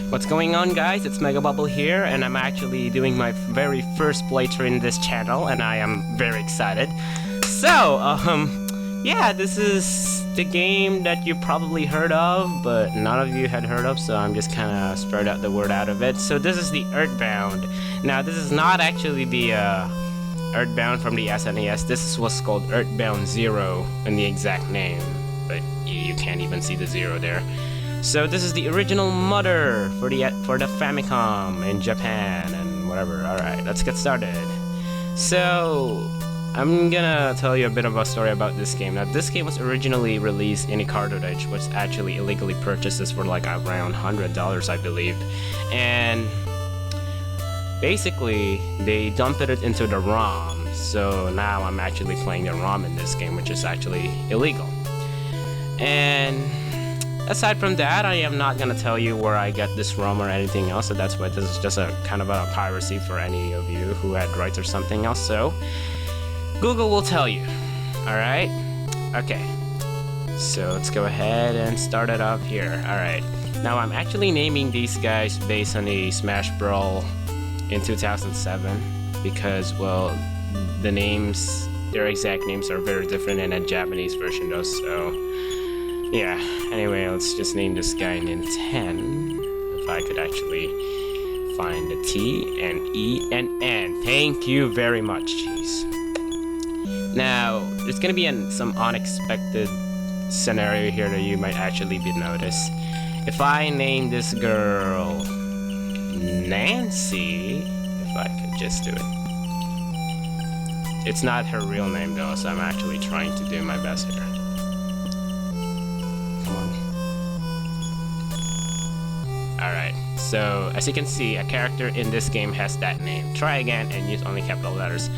What's going on, guys? It's Mega Bubble here, and I'm actually doing my very first playthrough in this channel, and I am very excited. So, yeah, this is the game that you probably heard of, but none of you had heard of, so I'm just kind of spread out the word out of it. So this is the Earthbound. Now, this is not actually the Earthbound from the SNES. This is what's called Earthbound Zero in the exact name, but you can't even see the zero there. So this is the original mother for the Famicom in Japan and whatever. Alright, let's get started. So I'm gonna tell you a bit of a story about this game. Now, this game was originally released in a cartridge, which actually illegally purchased this for like around $100, I believe. And basically, they dumped it into the ROM. So now I'm actually playing the ROM in this game, which is actually illegal. And aside from that, I am not gonna tell you where I get this ROM or anything else, so that's why this is just a kind of a piracy for any of you who had rights or something else, so Google will tell you. Alright? Okay. So let's go ahead and start it up here. Alright. Now I'm actually naming these guys based on a Smash Brawl in 2007 because, well, the names, their exact names are very different in a Japanese version though, so yeah, anyway, let's just name this guy Nintendo. If I could actually find the T and E and N. Thank you very much, jeez. Now, there's gonna be some unexpected scenario here that you might actually be noticed. If I name this girl Nancy, if I could just do it. It's not her real name though, so I'm actually trying to do my best here. Alright, so as you can see, a character in this game has that name. Try again and use only capital letters.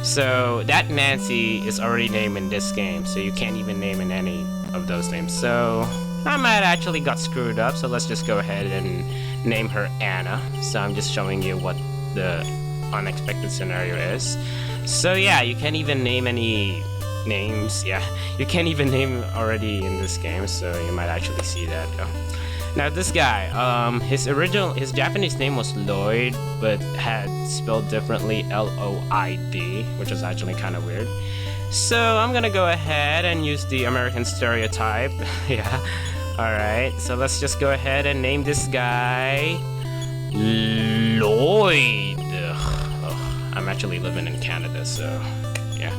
So that Nancy is already named in this game, so you can't even name in any of those names. So I might actually got screwed up, so let's just go ahead and name her Anna. So I'm just showing you what the unexpected scenario is. So yeah, you can't even name any names. Yeah, you can't even name already in this game, so you might actually see that. Now this guy, his Japanese name was Lloyd, but had spelled differently L-O-I-D, which is actually kind of weird. So I'm gonna go ahead and use the American stereotype. Yeah, alright, so let's just go ahead and name this guy Lloyd. Ugh, I'm actually living in Canada, so yeah.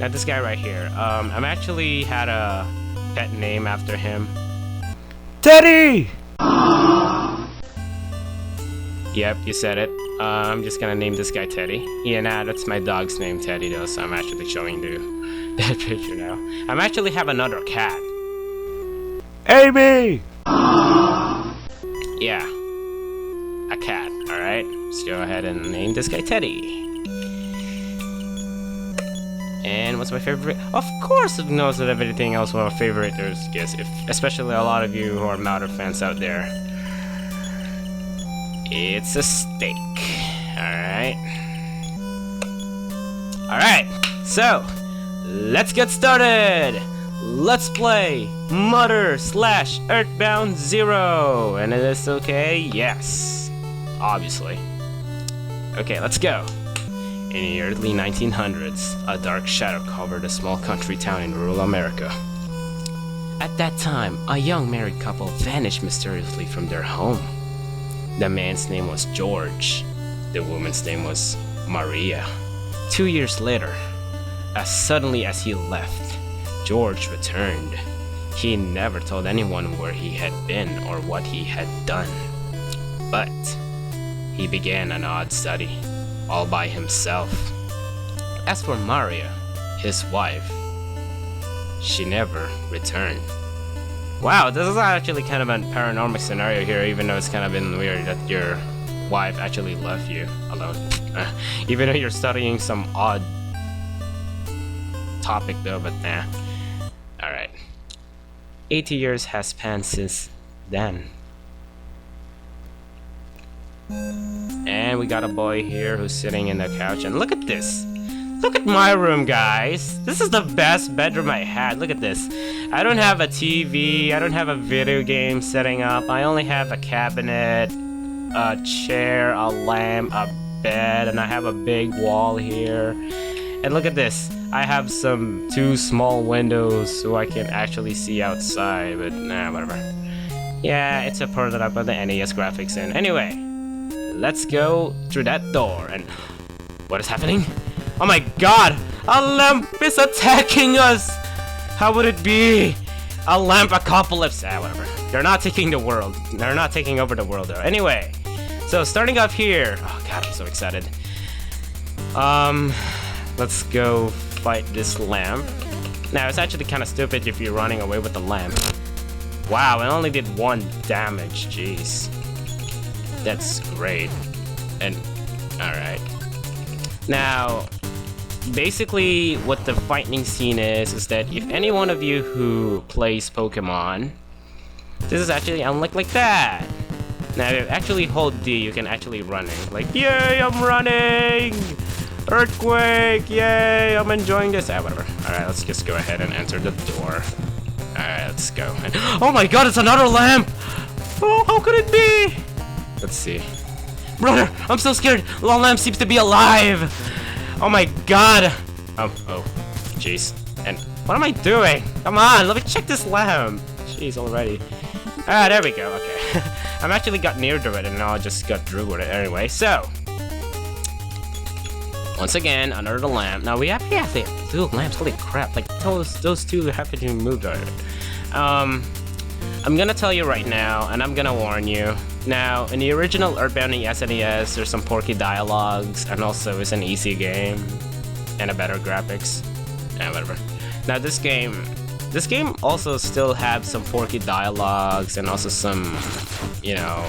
Now this guy right here, I'm actually had a pet name after him. Teddy! Yep, you said it. I'm just gonna name this guy Teddy. Yeah, nah, that's my dog's name, Teddy, though, so I'm actually showing you that picture now. I'm actually have another cat. Amy! Yeah. A cat, alright? Let's go ahead and name this guy Teddy. And what's my favorite? Of course it knows that everything else what my favorite is, guess, especially a lot of you who are Mauder fans out there. It's a steak. Alright. Alright, so let's get started! Let's play Mother / Earthbound Zero. And it is okay? Yes. Obviously. Okay, let's go. In the early 1900s, a dark shadow covered a small country town in rural America. At that time, a young married couple vanished mysteriously from their home. The man's name was George. The woman's name was Maria. 2 years later, as suddenly as he left, George returned. He never told anyone where he had been or what he had done. But he began an odd study, all by himself. As for Maria, his wife, she never returned. Wow, this is actually kind of a paranormal scenario here, even though it's kind of been weird that your wife actually left you alone. Even though you're studying some odd topic though, but nah. Alright. 80 years has passed since then. And we got a boy here who's sitting in the couch, and look at this. Look at my room, guys. This is the best bedroom I had. Look at this. I don't have a TV. I don't have a video game setting up. I only have a cabinet, a chair, a lamp, a bed, and I have a big wall here. And look at this. I have two small windows so I can actually see outside, but nah, whatever. Yeah, it's a product I put the NES graphics in. Anyway, let's go through that door. And what is happening? Oh my god! A lamp is attacking us! How would it be? A lamp apocalypse. Ah, whatever. They're not taking the world. They're not taking over the world though. Anyway, so starting off here. Oh god, I'm so excited. Let's go fight this lamp. Now, it's actually kind of stupid if you're running away with the lamp. Wow, it only did 1 damage. Jeez. That's great. And, alright. Now, basically, what the fighting scene is that if any one of you who plays Pokemon, this is actually unlocked like that. Now, if you actually hold D, you can actually run it. Like, yay, I'm running! Earthquake! Yay! I'm enjoying this. Ah, whatever. Alright, let's just go ahead and enter the door. Alright, let's go. And, oh my god, it's another lamp! Oh, how could it be? Let's see. Brother, I'm so scared. The lamp seems to be alive. Oh my god. Oh, jeez. And what am I doing? Come on, let me check this lamp. Jeez, already. Ah, there we go. Okay. I'm actually got near to it and now I just got through with it anyway. So, once again, under the lamp. Now we have 2 lamps. Holy crap! Like those 2 have to be moved already. I'm gonna tell you right now, and I'm gonna warn you. Now, in the original Earthbound SNES, there's some porky dialogues, and also it's an easy game and a better graphics. Whatever. Now this game also still have some porky dialogues and also some, yeah.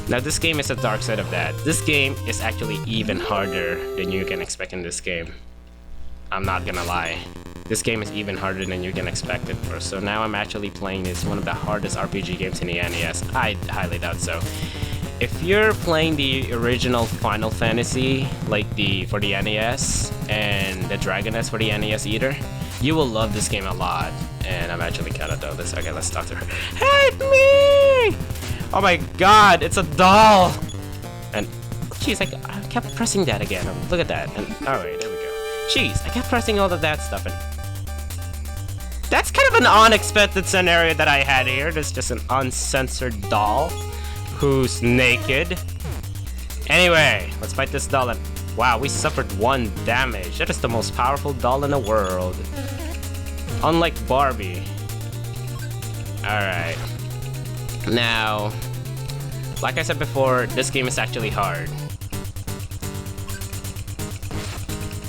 Now this game is the dark side of that. This game is actually even harder than you can expect in this game. I'm not gonna lie. This game is even harder than you can expect it for. So now I'm actually playing this, one of the hardest RPG games in the NES. I highly doubt so. If you're playing the original Final Fantasy, like for the NES, and the Dragoness for the NES either, you will love this game a lot. And I'm actually kind of done this. Okay, let's talk to her. Help me! Oh my god, it's a doll! And, jeez, I kept pressing that again. Look at that. And, alright, there we go. Jeez, I kept pressing all of that stuff. And that's kind of an unexpected scenario that I had here. There's just an uncensored doll who's naked. Anyway, let's fight this doll. And wow, we suffered 1 damage. That is the most powerful doll in the world. Unlike Barbie. Alright. Now, like I said before, this game is actually hard.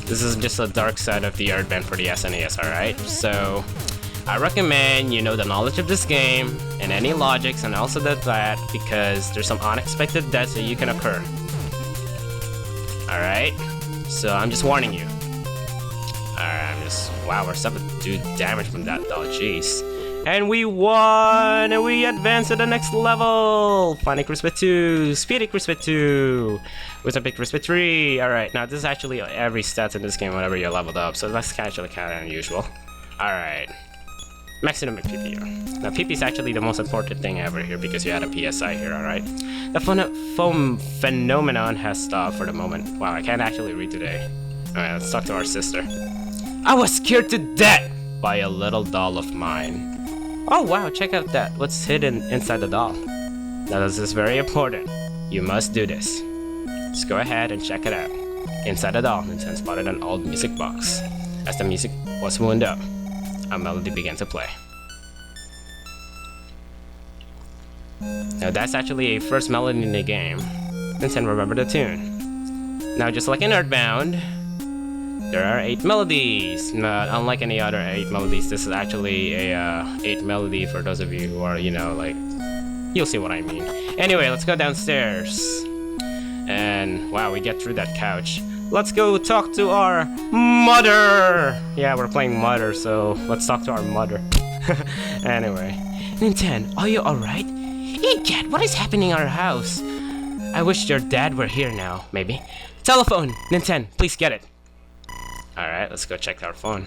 This is just a dark side of the Earthbound for the SNES, alright? So, I recommend you know the knowledge of this game, and any logics, and also that because there's some unexpected deaths that you can occur. Alright? So, I'm just warning you. Alright, wow, we're starting to do damage from that doll, jeez. And we won! And we advanced to the next level! Final Crispet 2, Speedy Crispet 2, Wizard Crispet 3. Alright, now this is actually every stats in this game whenever you're leveled up, so that's actually kind of unusual. Alright. Maximum PP. Now PP is actually the most important thing ever here because you had a PSI here, alright? The foam phenomenon has stopped for the moment. Wow, I can't actually read today. Alright, let's talk to our sister. I was scared to death by a little doll of mine. Oh wow, check out that. What's hidden inside the doll? Now this is very important. You must do this. Just go ahead and check it out. Inside the doll, Nintendo spotted an old music box. As the music was wound up, a melody began to play. Now that's actually a first melody in the game. Nintendo remembered the tune. Now just like in Earthbound, there are 8 melodies. Not unlike any other 8 melodies, this is actually a 8 melody for those of you who are, like, you'll see what I mean. Anyway, let's go downstairs. And wow, we get through that couch. Let's go talk to our mother. Yeah, we're playing mother, so let's talk to our mother. Anyway, Nintendo, are you alright? Egad, what is happening in our house? I wish your dad were here now, maybe. Telephone! Nintendo, please get it. Alright, let's go check our phone.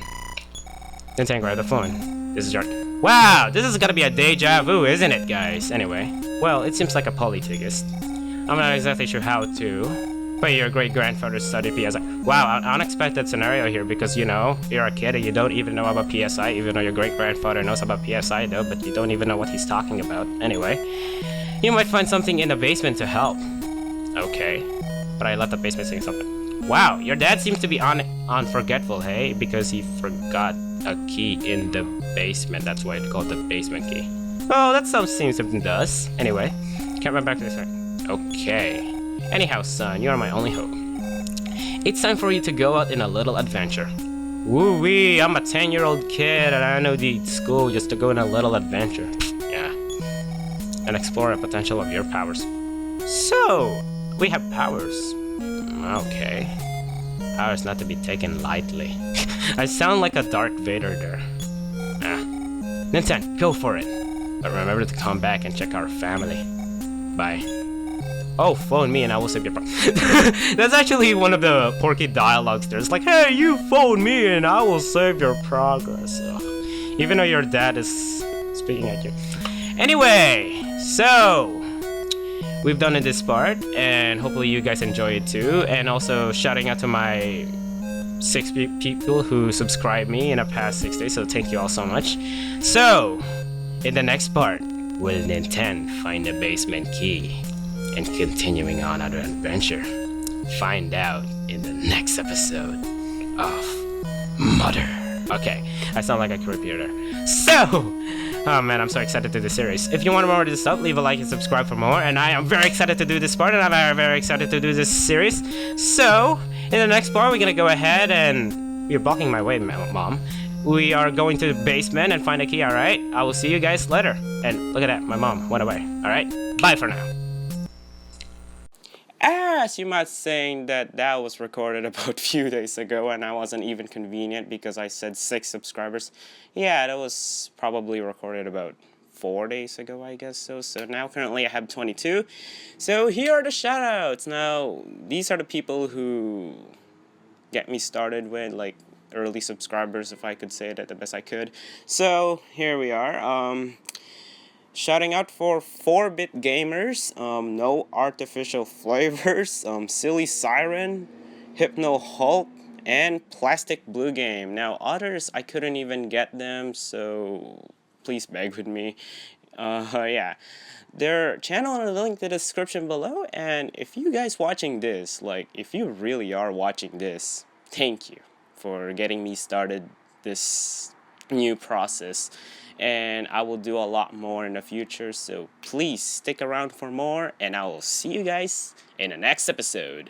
Nintendo, grab the phone. This is your... Wow, this is gonna be a deja vu, isn't it, guys? Anyway, well, it seems like a polytigist. I'm not exactly sure how to, but your great-grandfather studied PSI. Wow, an unexpected scenario here because, you know, you're a kid and you don't even know about PSI, even though your great-grandfather knows about PSI, though, but you don't even know what he's talking about. Anyway, you might find something in the basement to help. Okay, but I left the basement saying something. Wow, your dad seems to be unforgetful, hey? Because he forgot a key in the basement. That's why it's called the basement key. Oh, that seems something does. Anyway, can't run back to this one. Okay. Anyhow, son, you are my only hope. It's time for you to go out in a little adventure. Woo-wee, I'm a 10-year-old kid and I know the school just to go on a little adventure. Yeah. And explore the potential of your powers. So, we have powers. Okay. Powers not to be taken lightly. I sound like a Darth Vader there. Nintendo, go for it. But remember to come back and check our family. Bye. Oh, phone me and I will save your That's actually one of the Porky dialogues there. It's like, hey, you phone me and I will save your progress. Ugh. Even though your dad is speaking at you. Anyway, so... we've done in this part, and hopefully you guys enjoy it too. And also shouting out to my 6 people who subscribed me in the past 6 days, so thank you all so much. So, in the next part, will Nintendo find the basement key? And continuing on our adventure, find out in the next episode of Mother. Okay, I sound like a creepier there. So, oh man, I'm so excited to do this series. If you want more of this stuff, leave a like and subscribe for more. And I am very excited to do this part, and I'm very, very excited to do this series. So, in the next part, we're gonna go ahead and... You're blocking my way, Mom. We are going to the basement and find a key, alright? I will see you guys later. And look at that, my mom went away, alright? Bye for now. As you might saying that was recorded about a few days ago and I wasn't even convenient because I said 6 subscribers. Yeah, that was probably recorded about 4 days ago, I guess so. So now currently I have 22. So here are the shoutouts. Now, these are the people who get me started with, like, early subscribers, if I could say that the best I could. So here we are. Shouting out for 4-bit gamers, no artificial flavors, silly siren, hypno hulk, and plastic blue game. Now others I couldn't even get them, so please beg with me. Yeah, their channel and a link in the description below. And if you guys watching this, like if you really are watching this, thank you for getting me started this new process. And I will do a lot more in the future, so please stick around for more, and I will see you guys in the next episode.